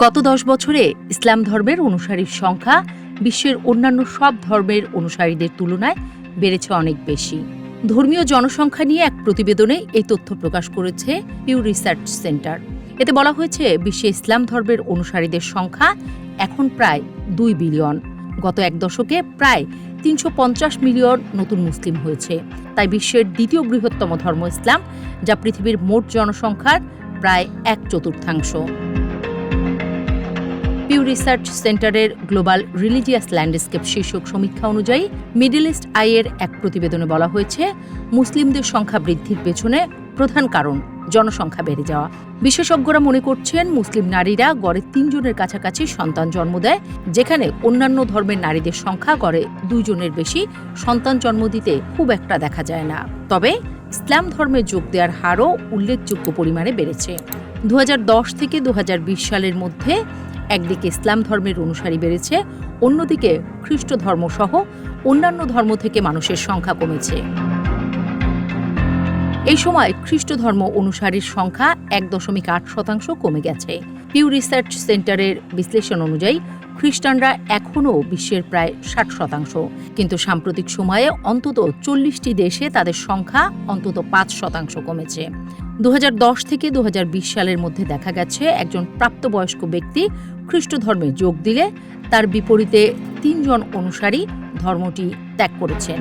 গত 10 বছরে ইসলাম ধর্মের অনুসারীর সংখ্যা বিশ্বের অন্যান্য সব ধর্মের অনুসারীদের তুলনায় বেড়েছে অনেক বেশি। ধর্মীয় জনসংখ্যা নিয়ে এক প্রতিবেদনে এই তথ্য প্রকাশ করেছে পিউ রিসার্চ সেন্টার। এতে বলা হয়েছে, বিশ্বে ইসলাম ধর্মের অনুসারীদের সংখ্যা এখন প্রায় 2 বিলিয়ন। গত এক দশকে প্রায় 350 মিলিয়ন নতুন মুসলিম হয়েছে। তাই বিশ্বের দ্বিতীয় বৃহত্তম ধর্ম ইসলাম, যা পৃথিবীর মোট জনসংখ্যার প্রায় 1/4। পিউ রিসার্চ সেন্টারের গ্লোবাল রিলিজিয়াস ল্যান্ডস্কেপ শীর্ষক সমীক্ষা অনুযায়ী মিডল ইস্ট আইয়ের এক প্রতিবেদনে বলা হয়েছে, মুসলিমদের সংখ্যা বৃদ্ধির পেছনে প্রধান কারণ জনসংখ্যা বেড়ে যাওয়া। বিশেষজ্ঞরা মনে করছেন, মুসলিম নারীরা গড়ে 3 জনের কাছাকাছি সন্তান জন্ম দেয়, যেখানে অন্যান্য ধর্মের নারীদের সংখ্যা গড়ে 2 জনের বেশি সন্তান জন্ম দিতে খুব একটা দেখা যায় না। তবে ইসলাম ধর্মে যোগ দেওয়ার হারও উল্লেখযোগ্য পরিমাণে বেড়েছে। 2010 থেকে 2020 সালের মধ্যে একদিকে ইসলাম ধর্মের অনুসারী বেড়েছে, অন্যদিকে খ্রিস্ট ধর্ম সহ অন্যান্য ধর্ম থেকে মানুষের সংখ্যা কমেছে। এই সময় খ্রিস্ট ধর্ম অনুসারীর সংখ্যা 1.8% কমে গেছে। পিউ রিসার্চ সেন্টারের বিশ্লেষণ অনুযায়ী খ্রিস্টানরা এখনও বিশ্বের প্রায় 60%, কিন্তু সাম্প্রতিক সময়ে অন্তত 40টি দেশে তাদের সংখ্যা অন্তত 5% কমেছে। 2010 থেকে 2020 সালের মধ্যে দেখা গেছে, একজন প্রাপ্তবয়স্ক ব্যক্তি খ্রিস্ট ধর্মে যোগ দিলে তার বিপরীতে 3 জন অনুসারী ধর্মটি ত্যাগ করেছেন।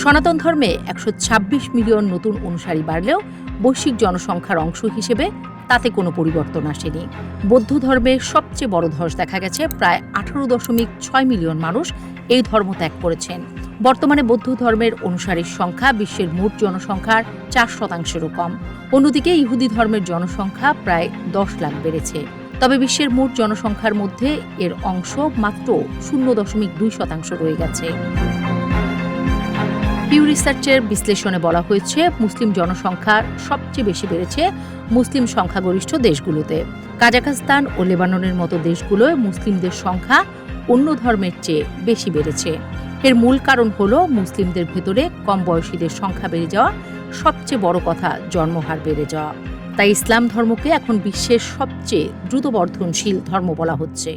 সনাতন ধর্মে 126 মিলিয়ন নতুন অনুসারী বাড়লেও বৈশ্বিক জনসংখ্যার অংশ হিসেবে তাতে কোনো পরিবর্তন আসেনি। বৌদ্ধ ধর্মের সবচেয়ে বড় ধস দেখা গেছে, প্রায় 18.6 মিলিয়ন মানুষ এই ধর্ম ত্যাগ করেছেন। বর্তমানে বৌদ্ধ ধর্মের অনুসারীর সংখ্যা বিশ্বের মোট জনসংখ্যার 4%-এরও কম। অন্যদিকে ইহুদি ধর্মের জনসংখ্যা প্রায় 10 লাখ বেড়েছে। তবে বিশ্বের মোট জনসংখ্যার মধ্যে এর অংশ মাত্র 0.2% রয়ে গেছে। পিউ রিসার্চের বিশ্লেষণে বলা হয়েছে, মুসলিম জনসংখ্যা সবচেয়ে বেশি বেড়েছে মুসলিম সংখ্যাগরিষ্ঠ দেশগুলোতে। কাজাখস্তান ও লেবাননের মতো দেশগুলোয় মুসলিমদের সংখ্যা অন্য ধর্মের চেয়ে বেশি বেড়েছে। এর মূল কারণ হল, মুসলিমদের ভেতরে কম বয়সীদের সংখ্যা বেড়ে যাওয়া, সবচেয়ে বড় কথা জন্মহার বেড়ে যাওয়া। তাই ইসলাম ধর্মকে এখন বিশ্বের সবচেয়ে দ্রুত বর্ধনশীল ধর্ম বলা হচ্ছে।